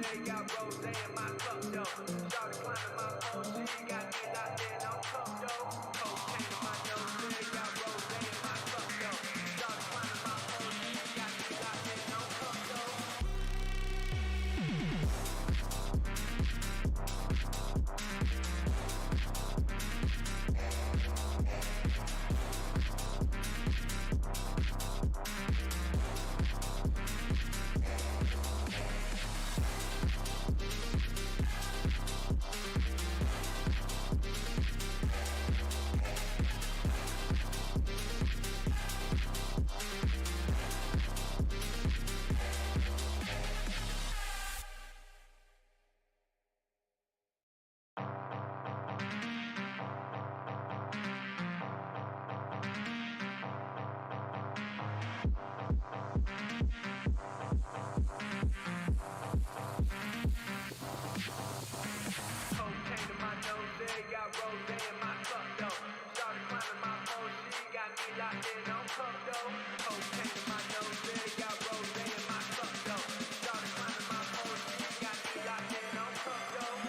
nose, got rose in my cup though. Started climbing my Porsche, got me locked in on cup though. Cocaine in my nose, got rose in my cup though. Started climbing my Porsche, got me locked in on cup though. Got rose in my cup though. Started climbing my Porsche, got me locked in on cup though. Cocaine in my nose, got rose in my cup though. Started climbing my Porsche, got me locked in on cup though.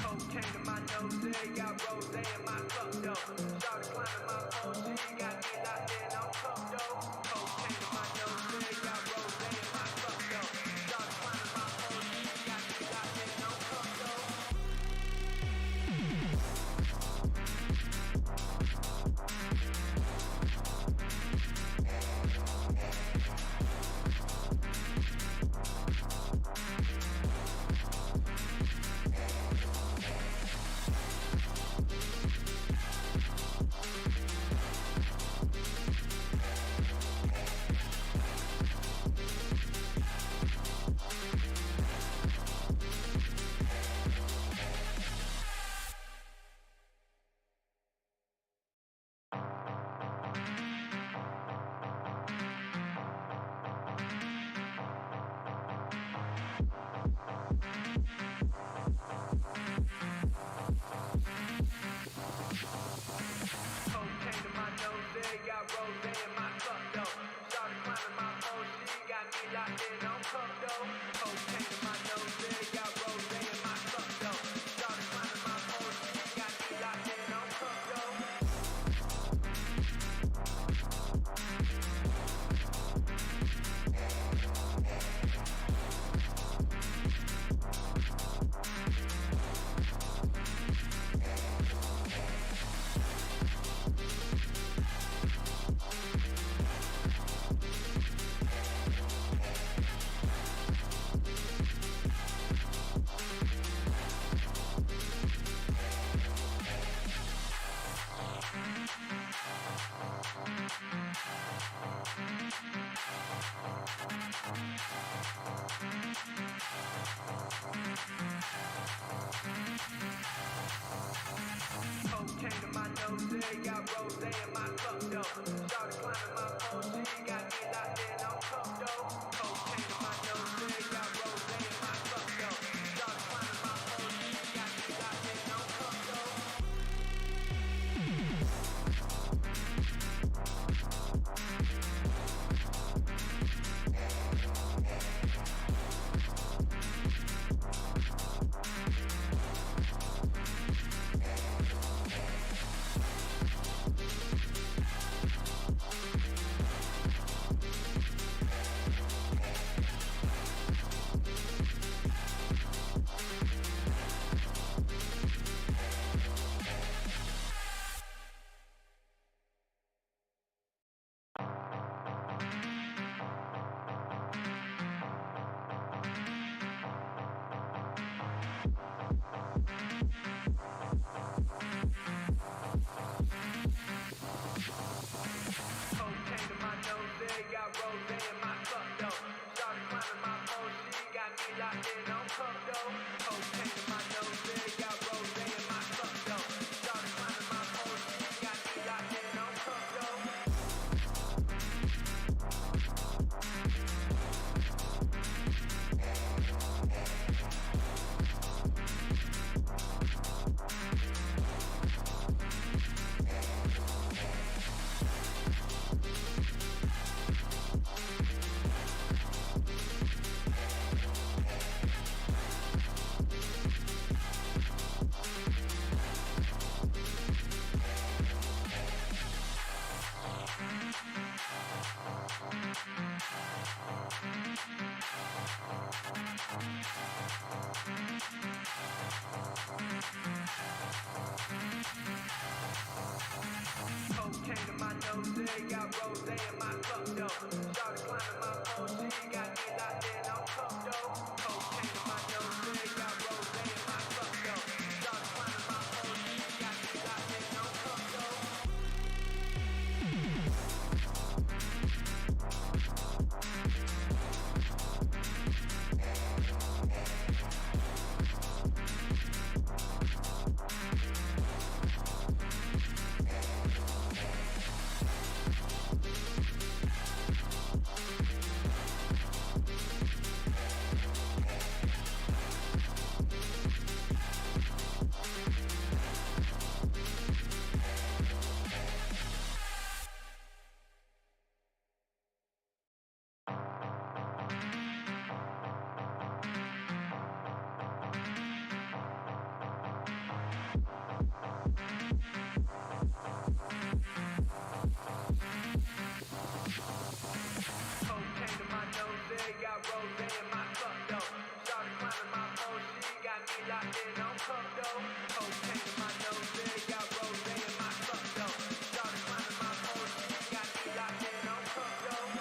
Cocaine in my nose, got rose in my cup though. Started climbing my Porsche, got me locked in on cup though. Cocaine in my nose, got rose in my cup though. Started climbing my Porsche, got me locked in on cup though. Cocaine in my nose, got rose in my cup though. Started climbing my Porsche, got me locked in on cup though. Cocaine in my nose, got rose in my cup though. Started climbing my Porsche, got me locked in on cup though. Cocaine in my nose, got rose in my cup though. Started climbing my Porsche, got me locked in on cup though. Cocaine in my nose, got rose in my cup though. Started climbing my Porsche, got me locked in on cup though. cup though. Cocaine in my nose, yeah, got rose in my cup though. Started climbing my Porsche, got me locked in on cup though. Cocaine in my nose, got rose in my cup though. Started climbing my Porsche, got me locked in on cup though. Cocaine in my nose, got rose in my cup though. Started climbing my Porsche, got me locked in on cup though. Cocaine in my nose, got rose in my cup though. Started climbing my Porsche, got me locked in on cup though.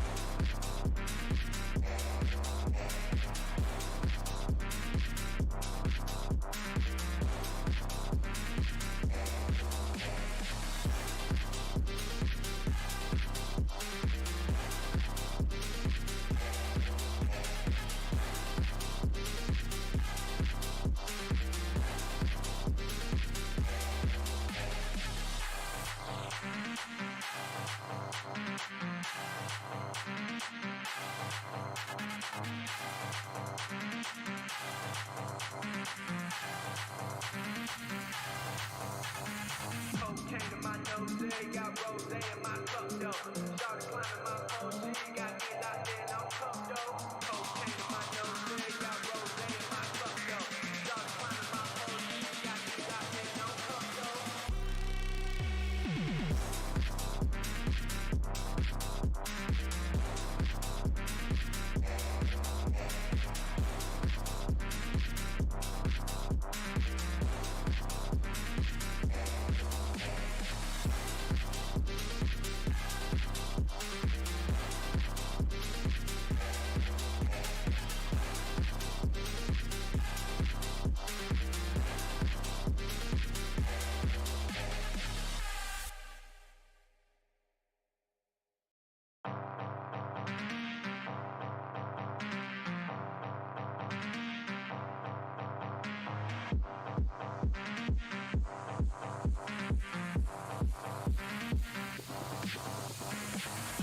Cocaine in my nose, got rose in my cup though. Started climbing my Porsche, got me locked in on cup though. Cocaine in my nose, got rose in my cup though. Started climbing my Porsche, got me locked in on cup though. Cocaine in my nose, got rose in my cup though. Started climbing my Porsche, got me locked in on cup though.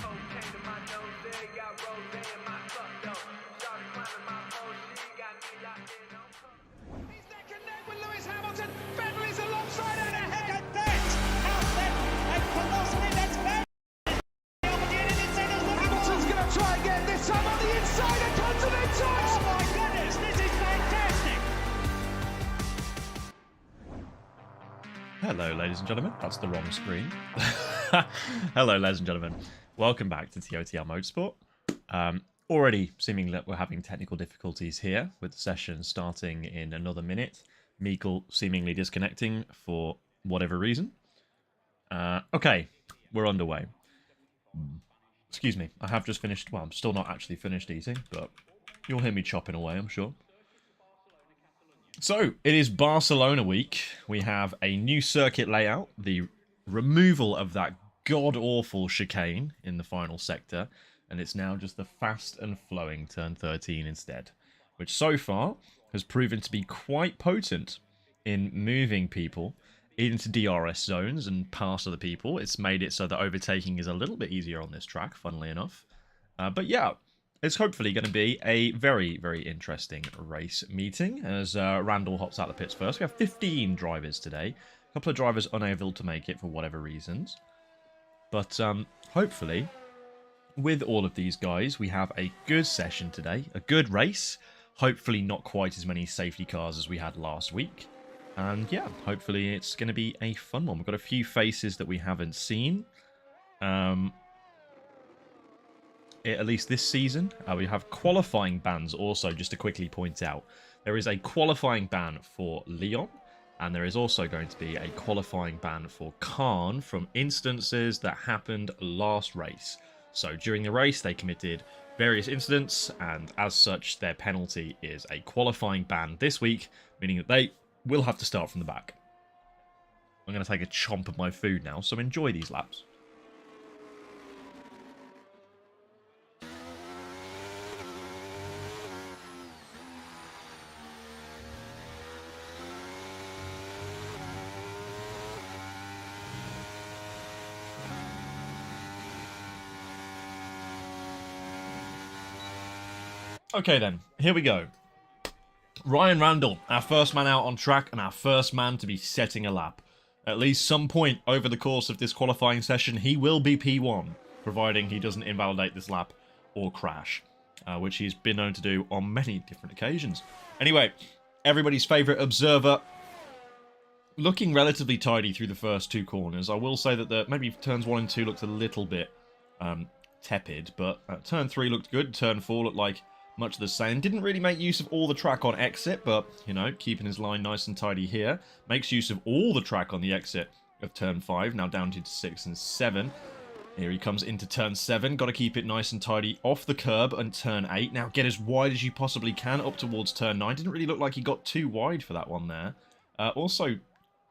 Cocaine in my nose, got rose in my cup though. Started climbing my Porsche, got me locked in on cup. He's neck and neck with Lewis Hamilton. Vettel is alongside and ahead. Look at that! How then? A colossal that's very Hamilton's going to try again. This time on the inside and continental. Oh my goodness, this is fantastic. Hello, ladies and gentlemen. That's the wrong screen. Hello, ladies and gentlemen. Welcome back to TOTL Motorsport. Already seeming that we're having technical difficulties here with the session starting in another minute. Meikle seemingly disconnecting for whatever reason. Okay, we're underway. Excuse me, I have just finished, well, I'm still not actually finished eating, but you'll hear me chopping away, I'm sure. So, it is Barcelona week. We have a new circuit layout, the removal of that god-awful chicane in the final sector, and it's now just the fast and flowing turn 13 instead, which so far has proven to be quite potent in moving people into DRS zones and past other people. It's made it so that overtaking is a little bit easier on this track, funnily enough. But yeah, it's hopefully going to be a very, very interesting race meeting as Randall hops out the pits first. We have 15 drivers today. A couple of drivers unable to make it for whatever reasons. But hopefully, with all of these guys, we have a good session today. A good race. Hopefully not quite as many safety cars as we had last week. And yeah, hopefully it's going to be a fun one. We've got a few faces that we haven't seen. At least this season. We have qualifying bans also, just to quickly point out. There is a qualifying ban for Leon. And there is also going to be a qualifying ban for Khan from instances that happened last race. So during the race, they committed various incidents, and as such, their penalty is a qualifying ban this week, meaning that they will have to start from the back. I'm going to take a chomp of my food now, so enjoy these laps. Okay then, here we go. Ryan Randall, our first man out on track and our first man to be setting a lap. At least some point over the course of this qualifying session, he will be P1, providing he doesn't invalidate this lap or crash, which he's been known to do on many different occasions. Anyway, everybody's favourite observer, looking relatively tidy through the first two corners. I will say that maybe turns 1 and 2 looked a little bit tepid, but turn 3 looked good, turn 4 looked like much the same. Didn't really make use of all the track on exit, but, you know, keeping his line nice and tidy here. Makes use of all the track on the exit of turn 5, now down to 6 and 7. Here he comes into turn 7. Got to keep it nice and tidy off the curb and turn 8. Now get as wide as you possibly can up towards turn 9. Didn't really look like he got too wide for that one there. Also,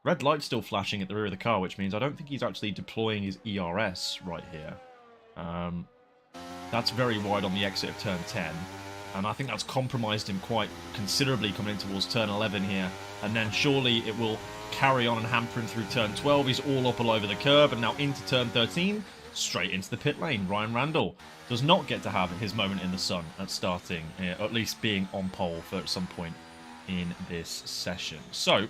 red light still flashing at the rear of the car, which means I don't think he's actually deploying his ERS right here. That's very wide on the exit of turn 10. And I think that's compromised him quite considerably coming in towards turn 11 here. And then surely it will carry on and hamper him through turn 12. He's all up all over the curb. And now into turn 13, straight into the pit lane. Ryan Randall does not get to have his moment in the sun at starting, or at least being on pole for some point in this session. So,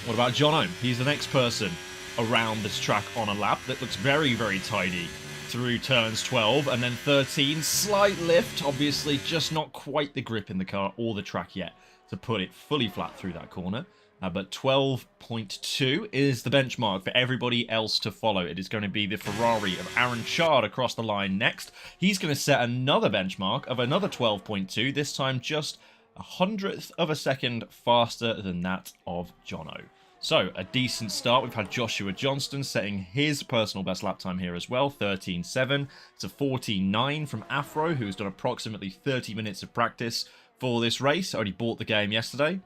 what about Jono? He's the next person around this track on a lap that looks very, very tidy through turns 12 and then 13. Slight lift, obviously just not quite the grip in the car or the track yet to put it fully flat through that corner. But 12.2 is the benchmark for everybody else to follow. It is going to be the Ferrari of Aaron Chard across the line next. He's going to set another benchmark of another 12.2, this time just 100th of a second faster than that of Jono. So, a decent start. We've had Joshua Johnston setting his personal best lap time here as well, 13.7. It's a 14.9 from Afro, who's done approximately 30 minutes of practice for this race. Only bought the game yesterday.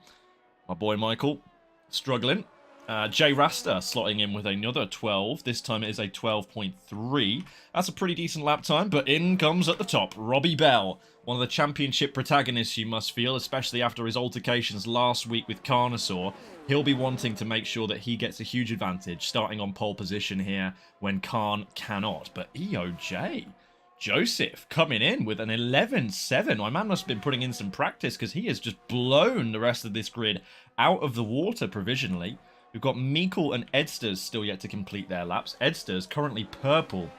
My boy Michael, struggling. Jay Rasta slotting in with another 12. This time it is a 12.3. That's a pretty decent lap time, but in comes at the top Robbie Bell. One of the championship protagonists, you must feel, especially after his altercations last week with Carnosaur. He'll be wanting to make sure that he gets a huge advantage, starting on pole position here when Khan cannot. But EOJ, Joseph, coming in with an 11.7. My man must have been putting in some practice because he has just blown the rest of this grid out of the water provisionally. We've got Meikle and Edsters still yet to complete their laps. Edsters currently purple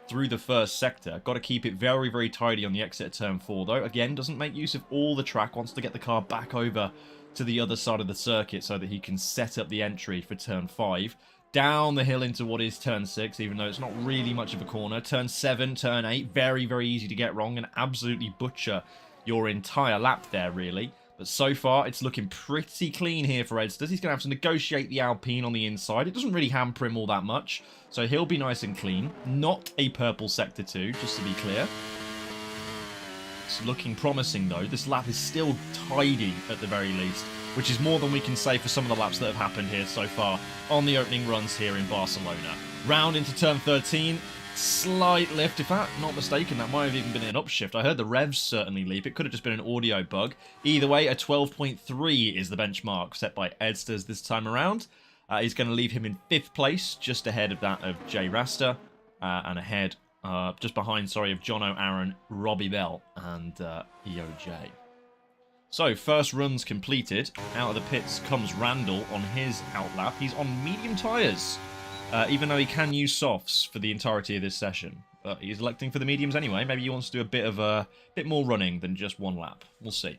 through the first sector. Got to keep it very, very tidy on the exit of turn 4, though. Again, doesn't make use of all the track. Wants to get the car back over to the other side of the circuit so that he can set up the entry for turn 5. Down the hill into what is turn 6, even though it's not really much of a corner. Turn 7, turn 8, very, very easy to get wrong and absolutely butcher your entire lap there, really. But so far, it's looking pretty clean here for Edsters. He's going to have to negotiate the Alpine on the inside. It doesn't really hamper him all that much, so he'll be nice and clean. Not a purple Sector 2, just to be clear. It's looking promising, though. This lap is still tidy, at the very least, which is more than we can say for some of the laps that have happened here so far on the opening runs here in Barcelona. Round into turn 13. Slight lift, if I'm not mistaken, that might have even been an upshift. I heard the revs certainly leap. It could have just been an audio bug. Either way, a 12.3 is the benchmark set by Edsters this time around. He's going to leave him in 5th place, just ahead of that of Jay Rasta, and ahead, just behind, sorry, of Jono, Aaron, Robbie Bell, and EOJ. So, first run's completed. Out of the pits comes Randall on his outlap. He's on medium tyres, even though he can use softs for the entirety of this session. But he's electing for the mediums anyway. Maybe he wants to do a bit more running than just one lap. We'll see.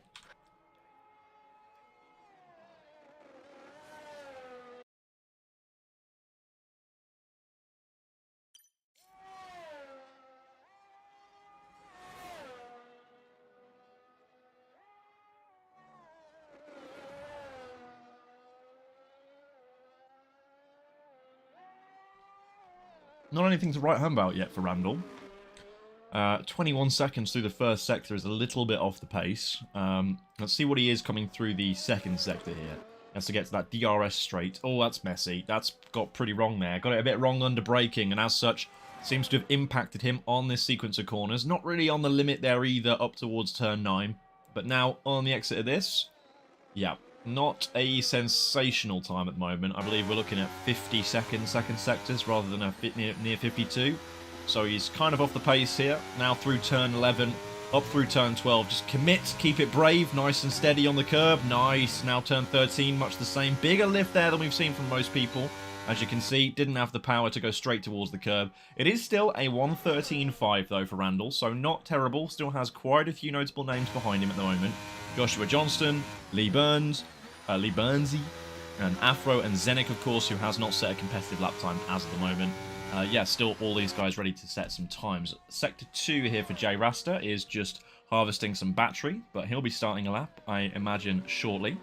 Not anything to write home about yet for Randall. 21 seconds through the first sector is a little bit off the pace. Let's see what he is coming through the second sector here. Has to get to that DRS straight. Oh, that's messy. That's got pretty wrong there. Got it a bit wrong under braking, and as such, seems to have impacted him on this sequence of corners. Not really on the limit there either, up towards turn 9. But now, on the exit of this, yeah, not a sensational time at the moment. I believe we're looking at 50 second sectors rather than a near 52. So he's kind of off the pace here. Now through turn 11, up through turn 12. Just commit, keep it brave, nice and steady on the curb. Nice. Now turn 13, much the same. Bigger lift there than we've seen from most people. As you can see, didn't have the power to go straight towards the curb. It is still a 1:13.5 though for Randall, so not terrible. Still has quite a few notable names behind him at the moment. Joshua Johnston, Lee Burnsy, and Afro and Zenik, of course, who has not set a competitive lap time as of the moment. Yeah, still all these guys ready to set some times. Sector 2 here for Jay Rasta is just harvesting some battery, but he'll be starting a lap, I imagine, shortly.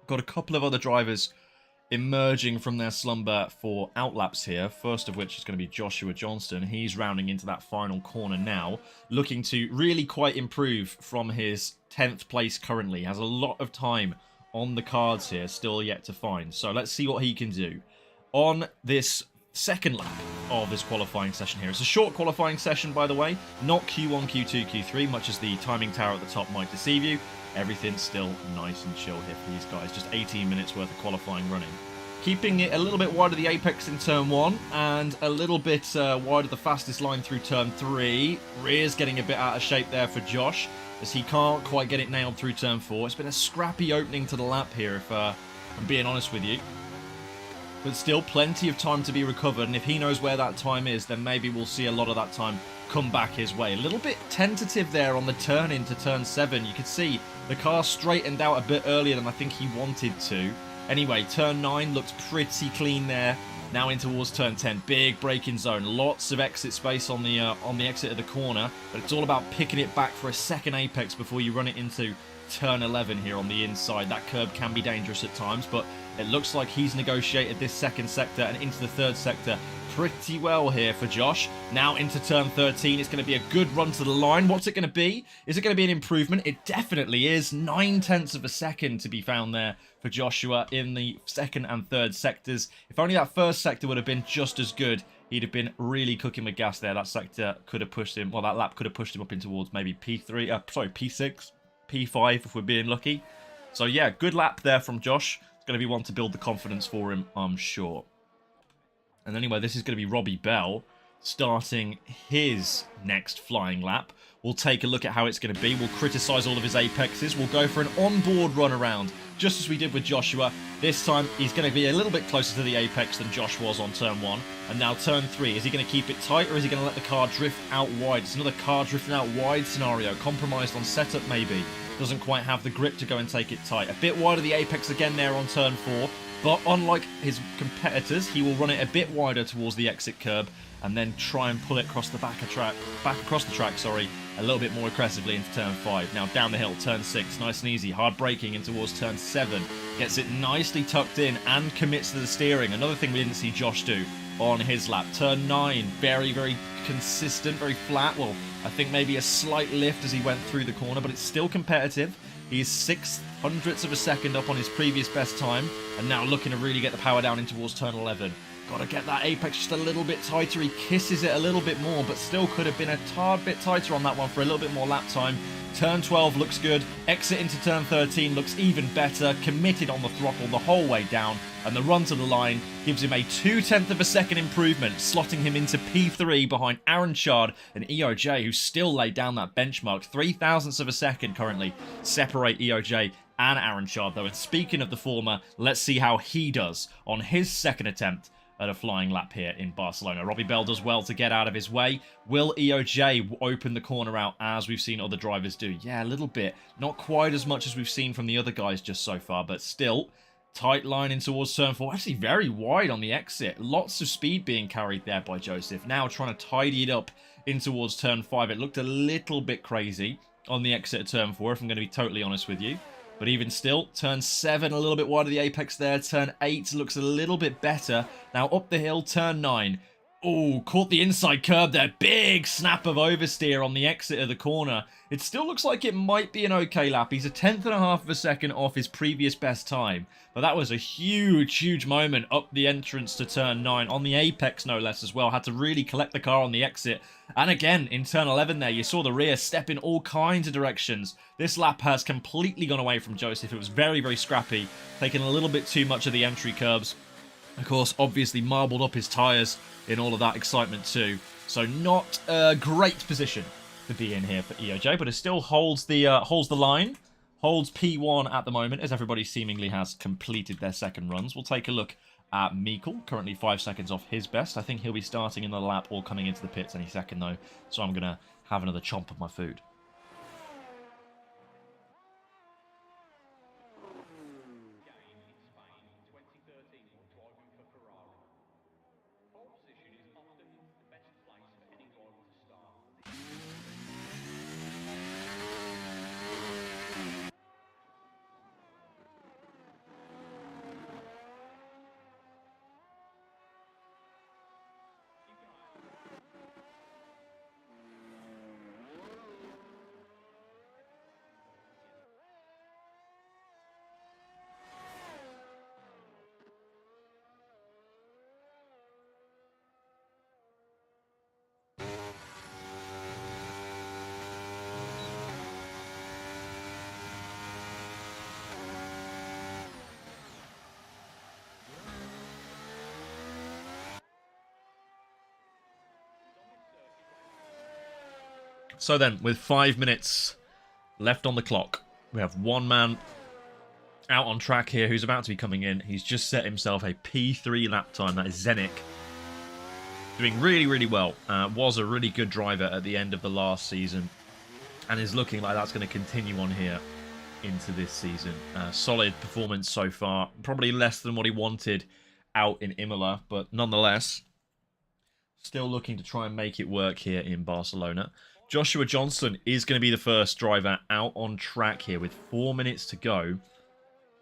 Got a couple of other drivers emerging from their slumber for outlaps here. First of which is going to be Joshua Johnston. He's rounding into that final corner now, looking to really quite improve from his 10th place currently. Has a lot of time on the cards here, still yet to find. So let's see what he can do on this second lap of this qualifying session here. It's a short qualifying session, by the way, not Q1, Q2, Q3, much as the timing tower at the top might deceive you. Everything's still nice and chill here for these guys. Just 18 minutes worth of qualifying running. Keeping it a little bit wide of the apex in turn 1 and a little bit wide of the fastest line through turn 3. Rear's getting a bit out of shape there for Josh, as he can't quite get it nailed through turn 4. It's been a scrappy opening to the lap here, if I'm being honest with you. But still plenty of time to be recovered, and if he knows where that time is, then maybe we'll see a lot of that time come back his way. A little bit tentative there on the turn into turn 7. You could see the car straightened out a bit earlier than I think he wanted to. Anyway, turn 9 looks pretty clean there. Now in towards turn 10, big braking zone, lots of exit space on the exit of the corner, but it's all about picking it back for a second apex before you run it into turn 11 here on the inside. That curb can be dangerous at times, but it looks like he's negotiated this second sector and into the third sector pretty well here for Josh. Now into turn 13, it's going to be a good run to the line. What's it going to be? Is it going to be an improvement? It definitely is. 9/10 of a second to be found there for Joshua in the second and third sectors. If only that first sector would have been just as good, he'd have been really cooking with gas there. That sector could have pushed him, well, that lap could have pushed him up in towards maybe P6, P5 if we're being lucky. So yeah, good lap there from Josh. It's going to be one to build the confidence for him, I'm sure. And anyway, this is going to be Robbie Bell starting his next flying lap. We'll take a look at how it's going to be. We'll criticise all of his apexes. We'll go for an onboard run around, just as we did with Joshua. This time, he's going to be a little bit closer to the apex than Josh was on turn 1. And now turn 3. Is he going to keep it tight, or is he going to let the car drift out wide? It's another car drifting out wide scenario. Compromised on setup, maybe. Doesn't quite have the grip to go and take it tight. A bit wide of the apex again there on turn 4. But unlike his competitors, he will run it a bit wider towards the exit curb and then try and pull it across the back across the track, a little bit more aggressively into turn 5. Now down the hill, turn 6, nice and easy, hard braking in towards turn 7. Gets it nicely tucked in and commits to the steering. Another thing we didn't see Josh do on his lap. Turn 9, very, very consistent, very flat. Well, I think maybe a slight lift as he went through the corner, but it's still competitive. He's 0.06 of a second up on his previous best time, and now looking to really get the power down in towards turn 11. Got to get that apex just a little bit tighter. He kisses it a little bit more, but still could have been a tad bit tighter on that one for a little bit more lap time. Turn 12 looks good. Exit into turn 13 looks even better. Committed on the throttle the whole way down. And the run to the line gives him a 0.2 of a second improvement, slotting him into P3 behind Aaron Chard and EOJ, who still laid down that benchmark. 0.003 of a second currently separate EOJ and Aaron Chard, though. And speaking of the former, let's see how he does on his second attempt at a flying lap here in Barcelona. Robbie Bell does well to get out of his way. Will EOJ open the corner out as we've seen other drivers do? Yeah, a little bit. Not quite as much as we've seen from the other guys just so far, but still tight line in towards turn 4. Actually very wide on the exit. Lots of speed being carried there by Joseph. Now trying to tidy it up in towards turn 5. It looked a little bit crazy on the exit of turn 4, if I'm going to be totally honest with you. But even still, turn 7 a little bit wide of the apex there. Turn 8 looks a little bit better. Now up the hill, turn 9. Oh, caught the inside curb there. Big snap of oversteer on the exit of the corner. It still looks like it might be an okay lap. He's a 1/10.5 of a second off his previous best time. But that was a huge, huge moment up the entrance to turn 9. On the apex, no less, as well. Had to really collect the car on the exit. And again, in turn 11 there, you saw the rear step in all kinds of directions. This lap has completely gone away from Joseph. It was very, very scrappy. Taking a little bit too much of the entry curbs. Of course, obviously marbled up his tyres in all of that excitement too. So not a great position to be in here for EOJ, but it still holds the line. Holds P1 at the moment, as everybody seemingly has completed their second runs. We'll take a look at Meikle, currently 5 seconds off his best. I think he'll be starting in the lap or coming into the pits any second though, so I'm going to have another chomp of my food. So then, with 5 minutes left on the clock, we have one man out on track here who's about to be coming in. He's just set himself a P3 lap time. That is Zenik. Doing really, really well. Was a really good driver at the end of the last season. And is looking like that's going to continue on here into this season. Solid performance so far. Probably less than what he wanted out in Imola. But nonetheless, still looking to try and make it work here in Barcelona. Joshua Johnson is going to be the first driver out on track here with 4 minutes to go.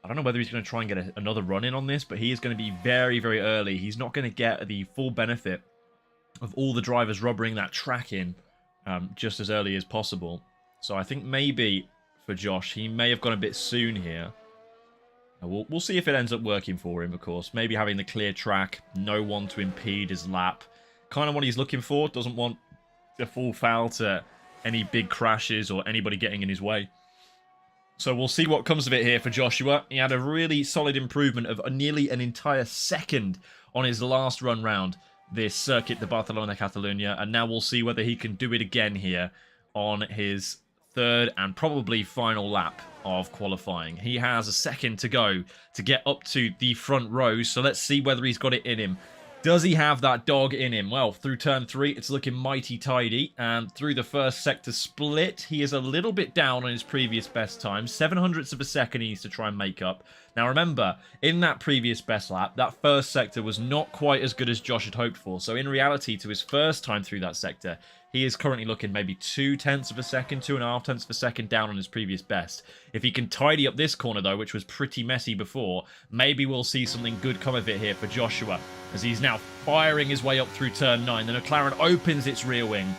I don't know whether he's going to try and get another run in on this, but he is going to be very, very early. He's not going to get the full benefit of all the drivers rubbering that track in just as early as possible. So I think maybe for Josh, he may have gone a bit soon here. We'll see if it ends up working for him, of course. Maybe having the clear track, no one to impede his lap. Kind of what he's looking for. Doesn't want a full foul to any big crashes or anybody getting in his way. So we'll see what comes of it here for Joshua. He had a really solid improvement of nearly an entire second on his last run round this circuit, the Barcelona Catalunya, and now we'll see whether he can do it again here on his third and probably final lap of qualifying. He has a second to go to get up to the front row, so let's see whether he's got it in him. Does he have that dog in him? Well, through turn 3, it's looking mighty tidy. And through the first sector split, he is a little bit down on his previous best time. 0.07 of a second he needs to try and make up. Now, remember, in that previous best lap, that first sector was not quite as good as Josh had hoped for. So, in reality, to his first time through that sector, he is currently looking maybe 0.2 of a second, 2.5 of a second down on his previous best. If he can tidy up this corner, though, which was pretty messy before, maybe we'll see something good come of it here for Joshua, as he's now firing his way up through turn 9. The McLaren opens its rear wing.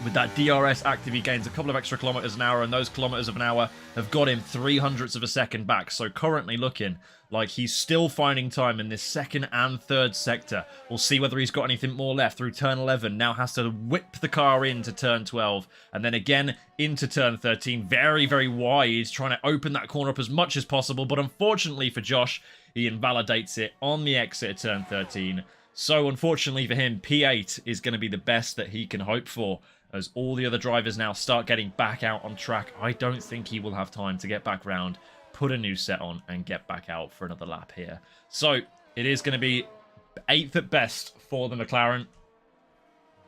With that DRS active, he gains a couple of extra kilometers an hour, and those kilometers of an hour have got him 0.03 of a second back. So currently looking like he's still finding time in this second and third sector. We'll see whether he's got anything more left through turn 11. Now has to whip the car into turn 12, and then again into turn 13. Very, very wide, trying to open that corner up as much as possible. But unfortunately for Josh, he invalidates it on the exit of turn 13. So unfortunately for him, P8 is going to be the best that he can hope for, as all the other drivers now start getting back out on track. I don't think he will have time to get back round, put a new set on, and get back out for another lap here. So it is going to be 8th at best for the McLaren.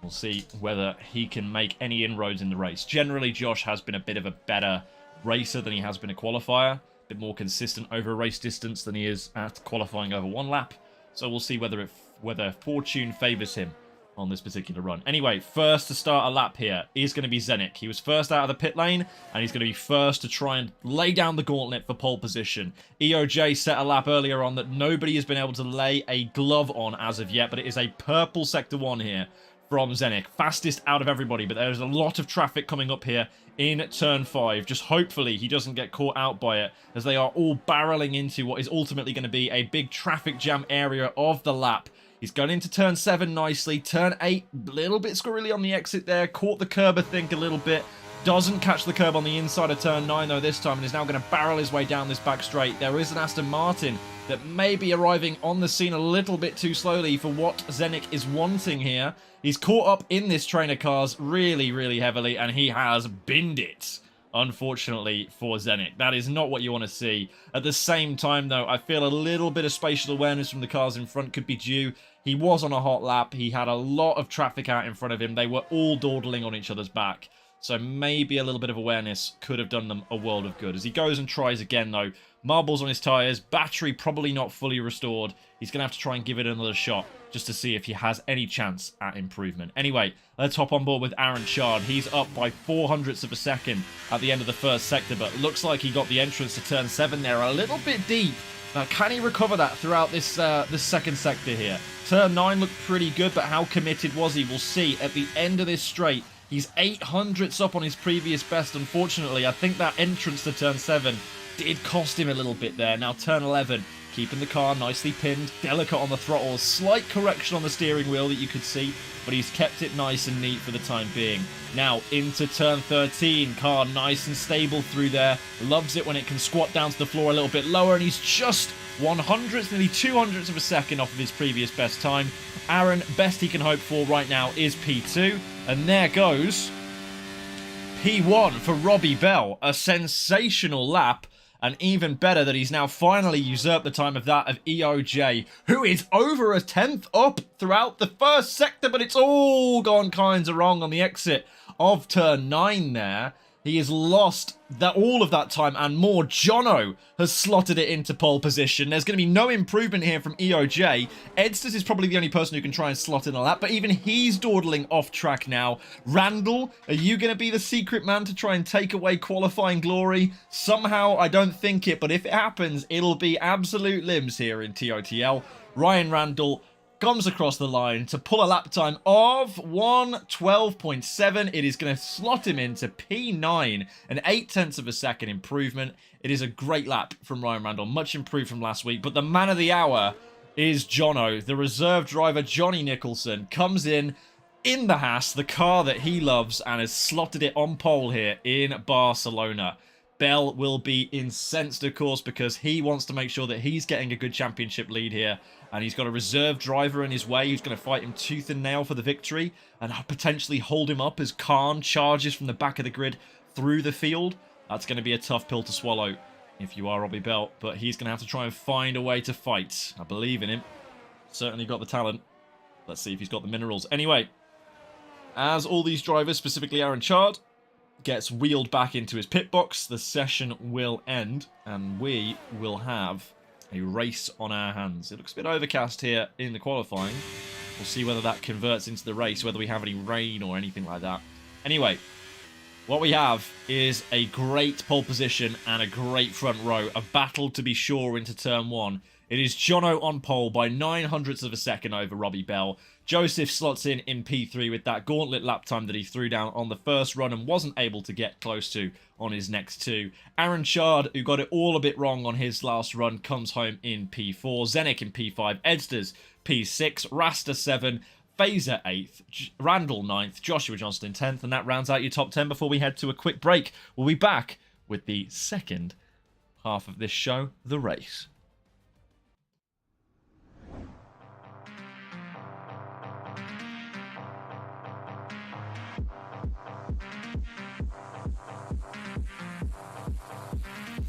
We'll see whether he can make any inroads in the race. Generally, Josh has been a bit of a better racer than he has been a qualifier. A bit more consistent over a race distance than he is at qualifying over one lap. So we'll see whether fortune favours him on this particular run. Anyway, first to start a lap here is going to be Zenik. He was first out of the pit lane, and he's going to be first to try and lay down the gauntlet for pole position. EOJ set a lap earlier on that nobody has been able to lay a glove on as of yet, but it is a purple Sector 1 here from Zenik. Fastest out of everybody, but there's a lot of traffic coming up here in turn 5. Just hopefully he doesn't get caught out by it, as they are all barreling into what is ultimately going to be a big traffic jam area of the lap. He's going into turn 7 nicely. Turn 8, a little bit squirrely on the exit there. Caught the curb, I think, a little bit. Doesn't catch the curb on the inside of turn 9, though, this time, and is now going to barrel his way down this back straight. There is an Aston Martin that may be arriving on the scene a little bit too slowly for what Zenik is wanting here. He's caught up in this train of cars really, really heavily, and he has binned it, unfortunately, for Zenik. That is not what you want to see. At the same time, though, I feel a little bit of spatial awareness from the cars in front could be due. He was on a hot lap. He had a lot of traffic out in front of him. They were all dawdling on each other's back. So maybe a little bit of awareness could have done them a world of good. As he goes and tries again, though, marbles on his tyres, battery probably not fully restored. He's going to have to try and give it another shot just to see if he has any chance at improvement. Anyway, let's hop on board with Aaron Chard. He's up by 0.04 of a second at the end of the first sector, but looks like he got the entrance to turn 7 there a little bit deep. Now, can he recover that throughout this second sector here? Turn 9 looked pretty good, but how committed was he? We'll see at the end of this straight. He's 0.08 up on his previous best, unfortunately. I think that entrance to turn 7 did cost him a little bit there. Now, turn 11, keeping the car nicely pinned, delicate on the throttle, slight correction on the steering wheel that you could see, but he's kept it nice and neat for the time being. Now, into turn 13, car nice and stable through there. Loves it when it can squat down to the floor a little bit lower, and he's just 100th, nearly 200ths of a second off of his previous best time. Aaron, best he can hope for right now is P2, and there goes P1 for Robbie Bell. A sensational lap, and even better that he's now finally usurped the time of that of EOJ, who is over a 10th up throughout the first sector, but it's all gone kinds of wrong on the exit of turn 9 there. He has lost all of that time and more. Jono has slotted it into pole position. There's going to be no improvement here from EOJ. Edstas is probably the only person who can try and slot in a lap, but even he's dawdling off track now. Randall, are you going to be the secret man to try and take away qualifying glory? Somehow, I don't think it, but if it happens, it'll be absolute limbs here in TOTL. Ryan Randall comes across the line to pull a lap time of 1:12.7. It is going to slot him into P9, an 0.8 of a second improvement. It is a great lap from Ryan Randall, much improved from last week. But the man of the hour is Jono. The reserve driver, Johnny Nicholson, comes in the Haas, the car that he loves, and has slotted it on pole here in Barcelona. Bell will be incensed, of course, because he wants to make sure that he's getting a good championship lead here. And he's got a reserve driver in his way who's going to fight him tooth and nail for the victory and potentially hold him up as Khan charges from the back of the grid through the field. That's going to be a tough pill to swallow if you are Robbie Bell, but he's going to have to try and find a way to fight. I believe in him. Certainly got the talent. Let's see if he's got the minerals. Anyway, as all these drivers, specifically Aaron Chard, gets wheeled back into his pit box, the session will end and we will have a race on our hands. It looks a bit overcast here in the qualifying. We'll see whether that converts into the race, whether we have any rain or anything like that. Anyway, what we have is a great pole position and a great front row. A battle to be sure into turn 1. It is Jono on pole by 0.09 of a second over Robbie Bell. Joseph slots in P3 with that gauntlet lap time that he threw down on the first run and wasn't able to get close to on his next two. Aaron Chard, who got it all a bit wrong on his last run, comes home in P4. Zenek in P5. Edsters P6. Rasta 7. Phaser 8th. Randall 9th. Joshua Johnston 10th. And that rounds out your top 10 before we head to a quick break. We'll be back with the second half of this show, the race.